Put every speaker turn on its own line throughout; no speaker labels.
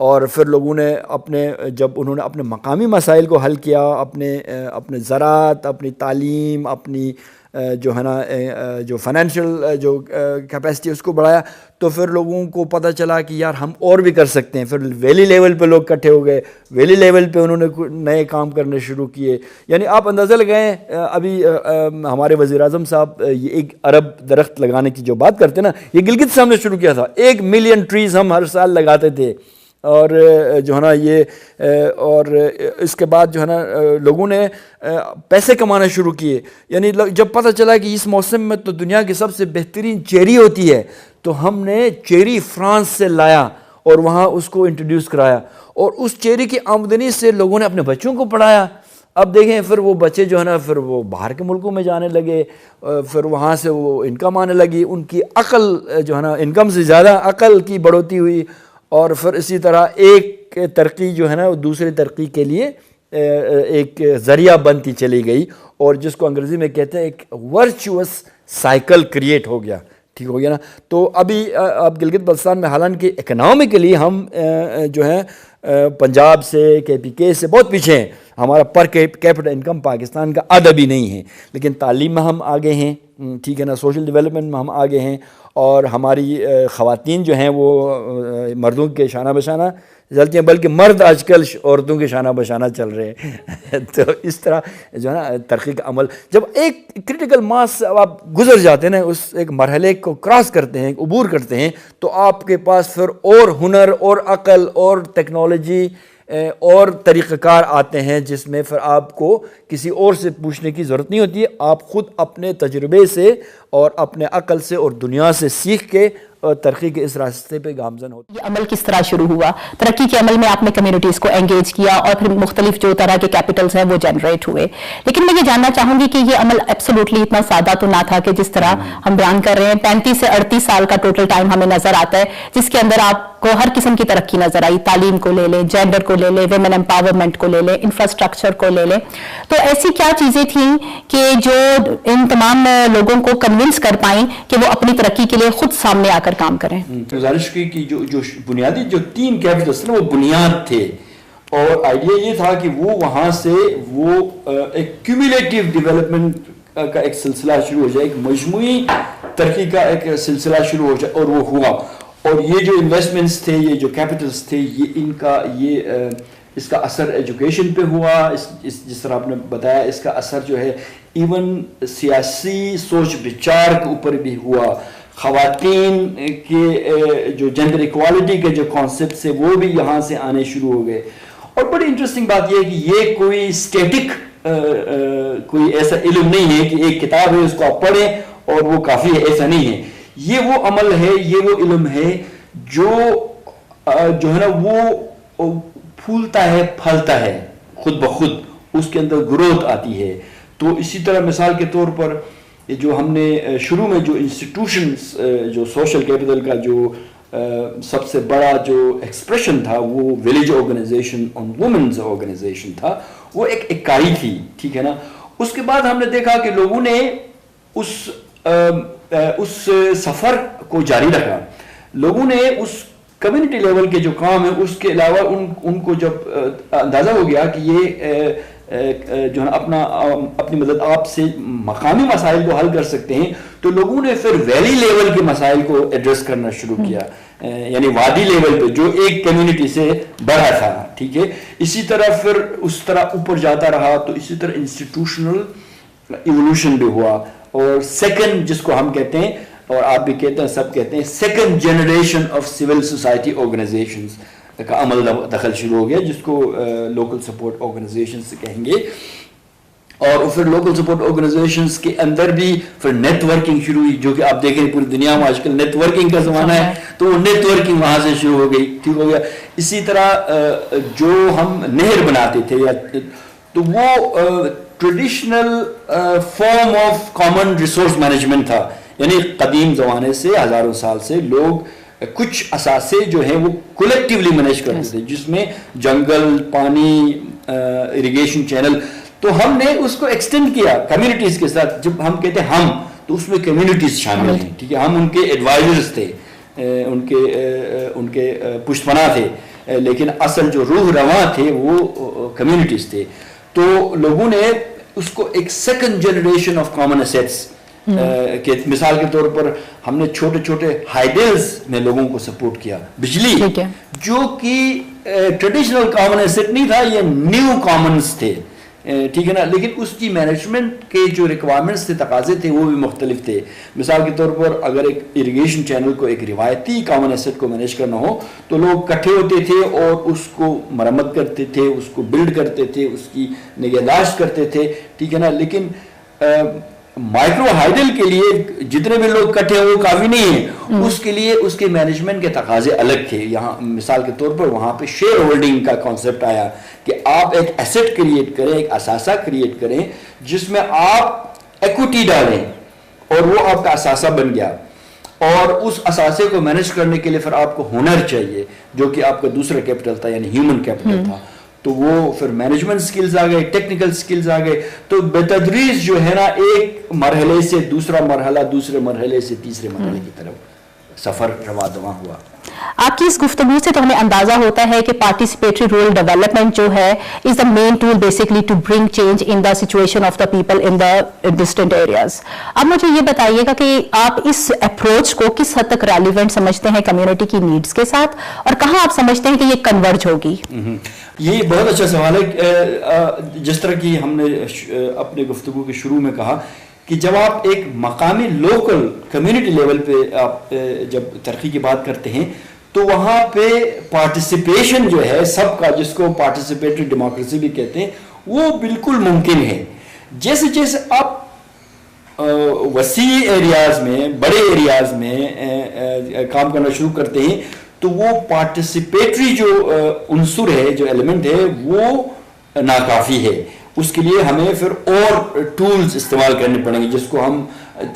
اور پھر لوگوں نے جب انہوں نے اپنے مقامی مسائل کو حل کیا، اپنے زراعت، اپنی تعلیم، اپنی جو ہے نا جو فائنینشیل جو کیپیسٹی اس کو بڑھایا، تو پھر لوگوں کو پتہ چلا کہ یار ہم اور بھی کر سکتے ہیں. پھر ویلی لیول پہ لوگ اکٹھے ہو گئے، ویلی لیول پہ انہوں نے نئے کام کرنے شروع کیے. یعنی آپ اندازہ لگائیں، ابھی ہمارے وزیر اعظم صاحب یہ ایک ارب درخت لگانے کی جو بات کرتے ہیں نا، یہ گلگت سے ہم نے شروع کیا تھا. 1 ملین ٹریز ہم ہر سال لگاتے تھے. اور جو ہے نا یہ اور اس کے بعد جو ہے نا لوگوں نے پیسے کمانا شروع کیے. یعنی جب پتہ چلا کہ اس موسم میں تو دنیا کی سب سے بہترین چیری ہوتی ہے، تو ہم نے چیری فرانس سے لایا اور وہاں اس کو انٹروڈیوس کرایا، اور اس چیری کی آمدنی سے لوگوں نے اپنے بچوں کو پڑھایا. اب دیکھیں پھر وہ بچے جو ہے نا پھر وہ باہر کے ملکوں میں جانے لگے، پھر وہاں سے وہ انکم آنے لگی، ان کی عقل جو ہے نا انکم سے زیادہ عقل کی بڑھوتی ہوئی. اور پھر اسی طرح ایک ترقی جو ہے نا دوسری ترقی کے لیے ایک ذریعہ بنتی چلی گئی، اور جس کو انگریزی میں کہتے ہیں ایک ورچوئس سائیکل کریٹ ہو گیا. ٹھیک ہو گیا نا. تو اب گلگت بلتستان میں حالانکہ اکنامکلی ہم جو ہیں پنجاب سے KPK سے بہت پیچھے ہیں، ہمارا پر کیپٹل انکم پاکستان کا آدھا بھی نہیں ہے، لیکن تعلیم میں ہم آگے ہیں. ٹھیک ہے نا. سوشل ڈیولپمنٹ میں ہم آگے ہیں، اور ہماری خواتین جو ہیں وہ مردوں کے شانہ بشانہ چلتی ہیں، بلکہ مرد آج کل عورتوں کے شانہ بشانہ چل رہے ہیں. تو اس طرح جو ہے نا ترقی کا عمل، جب ایک کرٹیکل ماس سے آپ گزر جاتے ہیں نا، اس ایک مرحلے کو کراس کرتے ہیں، عبور کرتے ہیں، تو آپ کے پاس پھر اور ہنر اور عقل اور ٹیکنالوجی اور طریقہ کار آتے ہیں، جس میں پھر آپ کو کسی اور سے پوچھنے کی ضرورت نہیں ہوتی ہے. آپ خود اپنے تجربے سے اور اپنے عقل سے اور دنیا سے سیکھ کے ترقی کے اس راستے پہ گامزن ہوتے ہیں.
یہ عمل کس طرح شروع ہوا؟ ترقی کے عمل میں آپ نے کمیونٹیز کو انگیج کیا، اور پھر مختلف جو طرح کے کیپٹلز ہیں وہ جنریٹ ہوئے. لیکن میں یہ جاننا چاہوں گی کہ یہ عمل ایبسولوٹلی اتنا سادہ تو نہ تھا کہ جس طرح ہم بیان کر رہے ہیں. 35 سے 38 سال کا ٹوٹل ٹائم ہمیں نظر آتا ہے، جس کے اندر آپ کو ہر قسم کی ترقی نظر آئی. تعلیم کو لے لیں، جینڈر کو لے لیں، ویمن امپاورمنٹ کو لے لیں، انفراسٹرکچر کو لے لیں. تو ایسی کیا چیزیں تھیں کہ جو ان تمام لوگوں کو کنونس کر پائیں کہ وہ اپنی ترقی کے لیے خود سامنے آ کر کام کریں؟
گزارش کی کہ جو بنیادی جو 3 کیپٹلز تھے وہ بنیاد تھے، اور آئیڈیا یہ تھا کہ وہ وہاں سے وہ ایک کیومولیٹیو ڈیولپمنٹ کا ایک سلسلہ شروع ہو جائے، ایک مجموعی ترقی کا ایک سلسلہ شروع ہو جائے. اور وہ ہوا. اور یہ جو انویسٹمنٹس تھے، یہ جو کیپٹلز تھے، اس کا اثر ایجوکیشن پہ ہوا. جس طرح آپ نے بتایا، اس کا اثر جو ہے ایون سیاسی سوچ بچار کے اوپر بھی ہوا. خواتین کے جو جینڈر ایکوالٹی کے جو کانسیپٹس ہیں وہ بھی یہاں سے آنے شروع ہو گئے. اور بڑی انٹرسٹنگ بات یہ ہے کہ یہ کوئی اسٹیٹک کوئی ایسا علم نہیں ہے کہ ایک کتاب ہے اس کو آپ پڑھیں اور وہ کافی ہے، ایسا نہیں ہے. یہ وہ عمل ہے، یہ وہ علم ہے جو ہے نا وہ پھولتا ہے، پھلتا ہے خود بخود، اس کے اندر گروتھ آتی ہے. تو اسی طرح مثال کے طور پر جو ہم نے شروع میں جو انسٹیٹیوشنز جو سوشل کیپٹل کا جو سب سے بڑا جو ایکسپریشن تھا وہ ولیج آرگنائزیشن آن وومنز آرگنائزیشن تھا، وہ ایک اکائی تھی. ٹھیک ہے نا. اس کے بعد ہم نے دیکھا کہ لوگوں نے اس سفر کو جاری رکھا. لوگوں نے اس کمیونٹی لیول کے جو کام ہے اس کے علاوہ ان کو جب اندازہ ہو گیا کہ یہ جو ہے اپنی مدد آپ سے مقامی مسائل کو حل کر سکتے ہیں، تو لوگوں نے پھر ویلی لیول کے مسائل کو ایڈریس کرنا شروع کیا. یعنی وادی لیول پہ جو ایک کمیونٹی سے بڑا تھا. ٹھیک ہے. اسی طرح پھر اس طرح اوپر جاتا رہا. تو اسی طرح انسٹیٹیوشنل ایوولوشن بھی ہوا. اور سیکنڈ جس کو ہم کہتے ہیں، اور آپ بھی کہتے ہیں، سب کہتے ہیں، second generation of civil society organisations کا عمل دخل شروع ہو گیا، جس کو لوکل سپورٹ آرگنائزیشنز کہیں گے. اور پھر لوکل سپورٹ آرگنائزیشنز کے اندر بھی پھر نیٹ ورکنگ شروع ہوئی، جو کہ آپ دیکھیں پوری دنیا میں آج کل نیٹ ورکنگ کا زمانہ ہے، تو وہ نیٹ ورکنگ وہاں سے شروع ہو گئی. ٹھیک ہو گیا. اسی طرح جو ہم نہر بناتے تھے تو وہ traditional form of common resource management تھا. یعنی قدیم زمانے سے، ہزاروں سال سے لوگ کچھ اثاثے جو ہیں وہ کولیکٹیولی مینیج کرتے تھے، جس میں جنگل، پانی، اریگیشن چینل. تو ہم نے اس کو ایکسٹینڈ کیا کمیونٹیز کے ساتھ. جب ہم کہتے ہیں ہم، تو اس میں کمیونٹیز شامل ہیں. ٹھیک ہے. ہم ان کے ایڈوائزرز تھے، ان کے پشت پناہ تھے. لیکن اصل جو روح رواں تھے وہ کمیونٹیز تھے. تو لوگوں نے اس کو ایک second generation of common assets کہ مثال کے طور پر ہم نے چھوٹے چھوٹے ہائیڈلز میں لوگوں کو سپورٹ کیا. بجلی جو کہ ٹریڈیشنل کامن ایسیٹ نہیں تھا, یہ نیو کامنز تھے, ٹھیک ہے نا, لیکن اس کی مینجمنٹ کے جو ریکوائرمنٹس تھے, تقاضے تھے, وہ بھی مختلف تھے. مثال کے طور پر اگر ایک اریگیشن چینل کو, ایک روایتی کامن ایسیٹ کو مینیج کرنا ہو تو لوگ اکٹھے ہوتے تھے اور اس کو مرمت کرتے تھے, اس کو بلڈ کرتے تھے, اس کی نگہداشت کرتے تھے, ٹھیک ہے نا. لیکن مائکرو ہائیڈل کے لیے جتنے بھی لوگ اکٹھے ہیں وہ کافی نہیں ہیں, اس کے لیے اس کے مینجمنٹ کے تقاضے الگ تھے. یہاں مثال کے طور پر وہاں پہ شیئر ہولڈنگ کا کانسیپٹ آیا کہ آپ ایک ایسٹ کریٹ کریں, ایک اثاثہ کریٹ کریں جس میں آپ ایکوٹی ڈالیں اور وہ آپ کا اثاثہ بن گیا, اور اس اثاثے کو مینیج کرنے کے لیے پھر آپ کو ہنر چاہیے جو کہ آپ کا دوسرا کیپٹل تھا, یعنی ہیومن کیپٹل تھا. تو وہ پھر مینجمنٹ سکلز آ گئے, ٹیکنیکل سکلز آ گئے. تو بتدریج جو ہے نا ایک مرحلے سے دوسرا مرحلہ, دوسرے مرحلے سے تیسرے مرحلے کی طرف سفر رواں دواں ہوا.
آپ کی اس گفتگو سے تو ہمیں اندازہ ہوتا ہے کہ پارٹیسپیٹری رول ڈیولپمنٹ جو ہے is the main tool basically to bring change in the situation of the people in the distant areas. اب مجھے یہ بتائیے گا کہ آپ اس اپروچ کو کس حد تک ریلیونٹ سمجھتے ہیں کمیونٹی کی نیڈز کے ساتھ, اور کہاں آپ سمجھتے ہیں کہ یہ کنورج ہوگی؟
یہ بہت اچھا سوال ہے. جس طرح کی ہم نے اپنے گفتگو کے شروع میں کہا کہ جب آپ ایک مقامی لوکل کمیونٹی لیول پہ آپ جب ترقی کی بات کرتے ہیں تو وہاں پہ پارٹیسپیشن جو ہے سب کا, جس کو پارٹیسپیٹری ڈیموکریسی بھی کہتے ہیں, وہ بالکل ممکن ہے. جیسے جیسے آپ وسیع ایریاز میں, بڑے ایریاز میں کام کرنا شروع کرتے ہیں تو وہ پارٹیسپیٹری جو عنصر ہے, جو ایلیمنٹ ہے, وہ ناکافی ہے. اس کے لیے ہمیں پھر اور ٹولز استعمال کرنے پڑیں گے جس کو ہم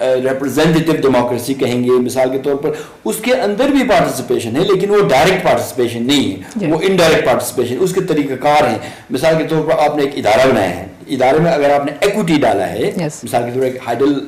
ریپرزینٹیو ڈیموکریسی کہیں گے. مثال کے طور پر اس کے اندر بھی پارٹیسپیشن ہے لیکن وہ ڈائریکٹ پارٹیسپیشن نہیں ہے, وہ انڈائریکٹ پارٹیسپیشن. اس کے طریقہ کار ہیں. مثال کے طور پر آپ نے ایک ادارہ بنایا ہے, ادارے میں اگر آپ نے ایکوٹی ڈالا ہے, مثال کے طور پر ایک ہائیڈل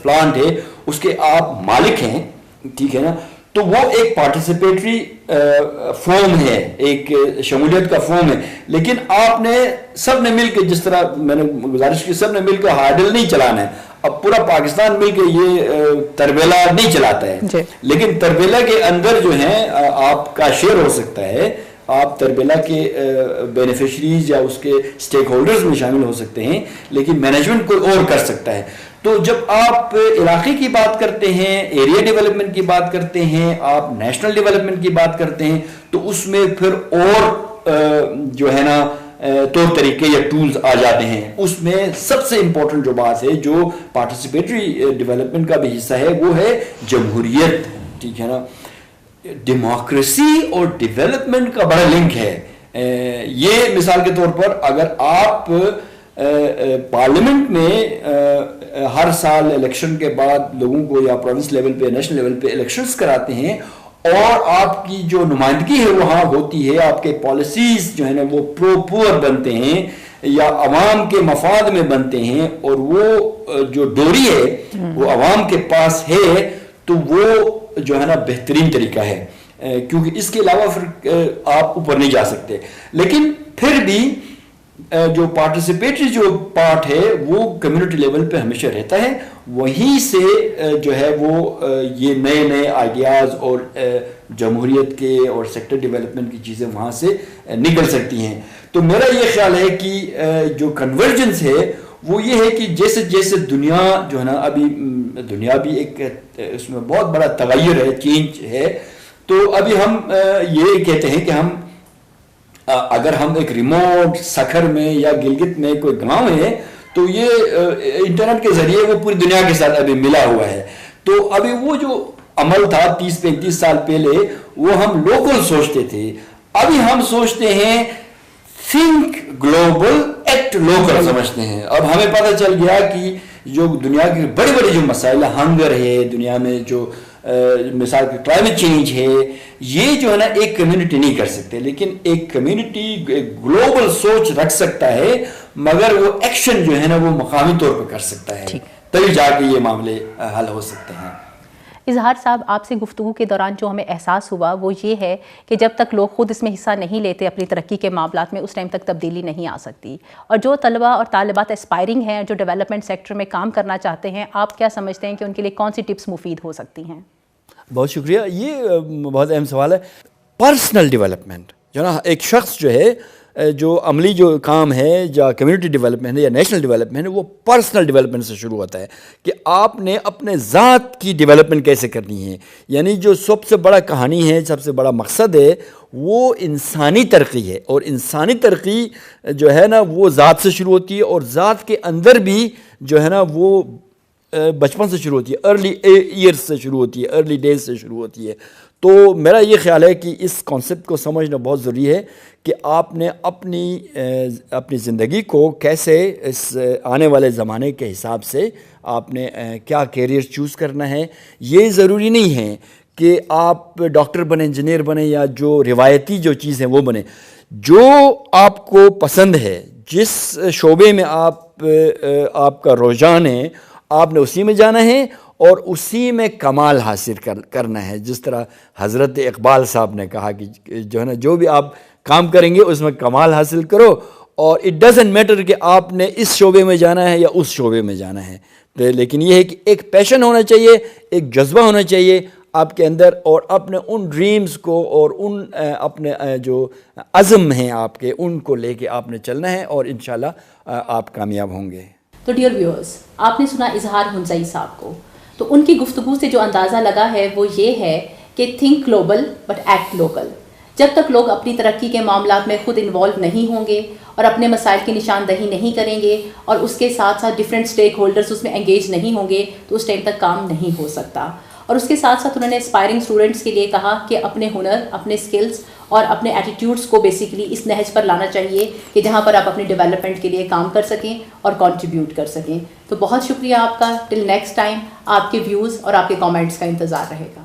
پلانٹ ہے, اس کے آپ مالک ہیں, ٹھیک ہے نا, تو وہ ایک پارٹیسپیٹری فارم ہے, ایک شمولیت کا فارم ہے. لیکن آپ نے سب نے مل کے, جس طرح میں نے گزارش کی, سب نے مل کے ہائیڈل نہیں چلانا ہے. اب پورا پاکستان مل کے یہ تربیلا نہیں چلاتا ہے, لیکن تربیلا کے اندر جو ہیں آپ کا شیئر ہو سکتا ہے, آپ تربیلا کے بینیفیشریز یا اس کے سٹیک ہولڈرز میں شامل ہو سکتے ہیں, لیکن مینجمنٹ کوئی اور کر سکتا ہے. تو جب آپ علاقے کی بات کرتے ہیں, ایریا ڈیولپمنٹ کی بات کرتے ہیں, آپ نیشنل ڈیولپمنٹ کی بات کرتے ہیں, تو اس میں پھر اور جو ہے نا طور طریقے یا ٹولز آ جاتے ہیں. اس میں سب سے امپورٹنٹ جو بات ہے, جو پارٹیسپیٹری ڈیولپمنٹ کا بھی حصہ ہے, وہ ہے جمہوریت, ٹھیک ہے نا. ڈیموکریسی اور ڈیولپمنٹ کا بڑا لنک ہے. یہ مثال کے طور پر اگر آپ پارلیمنٹ میں ہر سال الیکشن کے بعد لوگوں کو یا پروونس لیول پہ, نیشنل لیول پہ الیکشنز کراتے ہیں, اور آپ کی جو نمائندگی ہے وہاں ہوتی ہے, آپ کے پالیسیز جو ہے نا وہ پرو پور بنتے ہیں یا عوام کے مفاد میں بنتے ہیں, اور وہ جو ڈوری ہے وہ عوام کے پاس ہے, تو وہ جو ہے نا بہترین طریقہ ہے, کیونکہ اس کے علاوہ پھر آپ اوپر نہیں جا سکتے. لیکن پھر بھی جو پارٹیسپیٹری جو پارٹ ہے وہ کمیونٹی لیول پہ ہمیشہ رہتا ہے. وہیں سے جو ہے وہ یہ نئے نئے آئیڈیاز اور جمہوریت کے اور سیکٹر ڈیولپمنٹ کی چیزیں وہاں سے نکل سکتی ہیں. تو میرا یہ خیال ہے کہ جو کنورجنس ہے وہ یہ ہے کہ جیسے جیسے دنیا جو ہے نا, ابھی دنیا بھی ایک اس میں بہت بڑا تغیر ہے, چینج ہے. تو ابھی ہم یہ کہتے ہیں کہ ہم اگر ہم ایک ریموٹ سکھر میں یا گلگت میں کوئی گاؤں ہے تو یہ انٹرنیٹ کے ذریعے وہ پوری دنیا کے ساتھ ابھی ملا ہوا ہے. تو ابھی وہ جو عمل تھا 30-35 سال پہلے وہ ہم لوکل سوچتے تھے, ابھی ہم سوچتے ہیں تھنک گلوبل ایکٹ لوکل سمجھتے ہیں. اب ہمیں پتہ چل گیا کہ جو دنیا کے بڑے بڑے جو مسائل, ہنگر ہے دنیا میں, جو مثال کے کلائمیٹ چینج ہے, یہ جو ہے نا ایک کمیونٹی نہیں کر سکتے, لیکن ایک کمیونٹی گلوبل سوچ رکھ سکتا ہے, مگر وہ ایکشن جو ہے نا وہ مقامی طور پہ کر سکتا ہے, تبھی جا کے یہ معاملے حل ہو سکتے ہیں.
اظہار صاحب، آپ سے گفتگو کے دوران جو ہمیں احساس ہوا وہ یہ ہے کہ جب تک لوگ خود اس میں حصہ نہیں لیتے اپنی ترقی کے معاملات میں، اس ٹائم تک تبدیلی نہیں آ سکتی. اور جو طلبہ اور طالبات اسپائرنگ ہیں، جو ڈیولپمنٹ سیکٹر میں کام کرنا چاہتے ہیں، آپ کیا سمجھتے ہیں کہ ان کے لیے کون سی ٹپس مفید ہو سکتی ہیں؟
بہت شکریہ. یہ بہت اہم سوال ہے. پرسنل ڈیولپمنٹ جو نا، ایک شخص جو ہے جو عملی جو کام ہے یا کمیونٹی ڈیولپمنٹ ہے یا نیشنل ڈیولپمنٹ ہے، وہ پرسنل ڈیولپمنٹ سے شروع ہوتا ہے کہ آپ نے اپنے ذات کی ڈیولپمنٹ کیسے کرنی ہے. یعنی جو سب سے بڑا کہانی ہے، سب سے بڑا مقصد ہے، وہ انسانی ترقی ہے. اور انسانی ترقی جو ہے نا وہ ذات سے شروع ہوتی ہے، اور ذات کے اندر بھی جو ہے نا وہ بچپن سے شروع ہوتی ہے، ارلی ایئرس سے شروع ہوتی ہے، ارلی ڈیز سے شروع ہوتی ہے. تو میرا یہ خیال ہے کہ اس کانسیپٹ کو سمجھنا بہت ضروری ہے کہ آپ نے اپنی زندگی کو کیسے اس آنے والے زمانے کے حساب سے آپ نے کیا کیریئر چوز کرنا ہے. یہ ضروری نہیں ہے کہ آپ ڈاکٹر بنیں، انجینئر بنیں، یا جو روایتی جو چیز ہیں وہ بنیں. جو آپ کو پسند ہے، جس شعبے میں آپ کا رجحان ہے، آپ نے اسی میں جانا ہے اور اسی میں کمال حاصل کرنا ہے. جس طرح حضرت اقبال صاحب نے کہا کہ جو ہے نا، جو بھی آپ کام کریں گے اس میں کمال حاصل کرو، اور اٹ ڈزنٹ میٹر کہ آپ نے اس شعبے میں جانا ہے یا اس شعبے میں جانا ہے. لیکن یہ ہے کہ ایک پیشن ہونا چاہیے، ایک جذبہ ہونا چاہیے آپ کے اندر، اور اپنے ان ڈریمز کو اور ان اپنے جو عزم ہیں آپ کے، ان کو لے کے آپ نے چلنا ہے، اور انشاءاللہ آپ کامیاب ہوں گے.
تو ڈیئر ویورز، آپ نے سنا اظہار ہنزائی صاحب کو. تو ان کی گفتگو سے جو اندازہ لگا ہے وہ یہ ہے کہ think global but act local. جب تک لوگ اپنی ترقی کے معاملات میں خود انوالو نہیں ہوں گے اور اپنے مسائل کی نشاندہی نہیں کریں گے، اور اس کے ساتھ ساتھ ڈفرینٹ اسٹیک ہولڈرز اس میں انگیج نہیں ہوں گے، تو اس ٹائم تک کام نہیں ہو سکتا. اور اس کے ساتھ ساتھ انہوں نے اسپائرنگ اسٹوڈنٹس کے لیے کہا کہ اپنے ہنر، اپنے اسکلز اور اپنے ایٹیٹیوڈس کو بیسیکلی اس نہج پر لانا چاہیے کہ جہاں پر آپ اپنی ڈیولپمنٹ کے لیے کام کر سکیں اور کنٹریبیوٹ کر سکیں. تو بہت شکریہ آپ کا. ٹل نیکسٹ ٹائم آپ کے ویوز اور آپ کے کامنٹس کا انتظار رہے گا.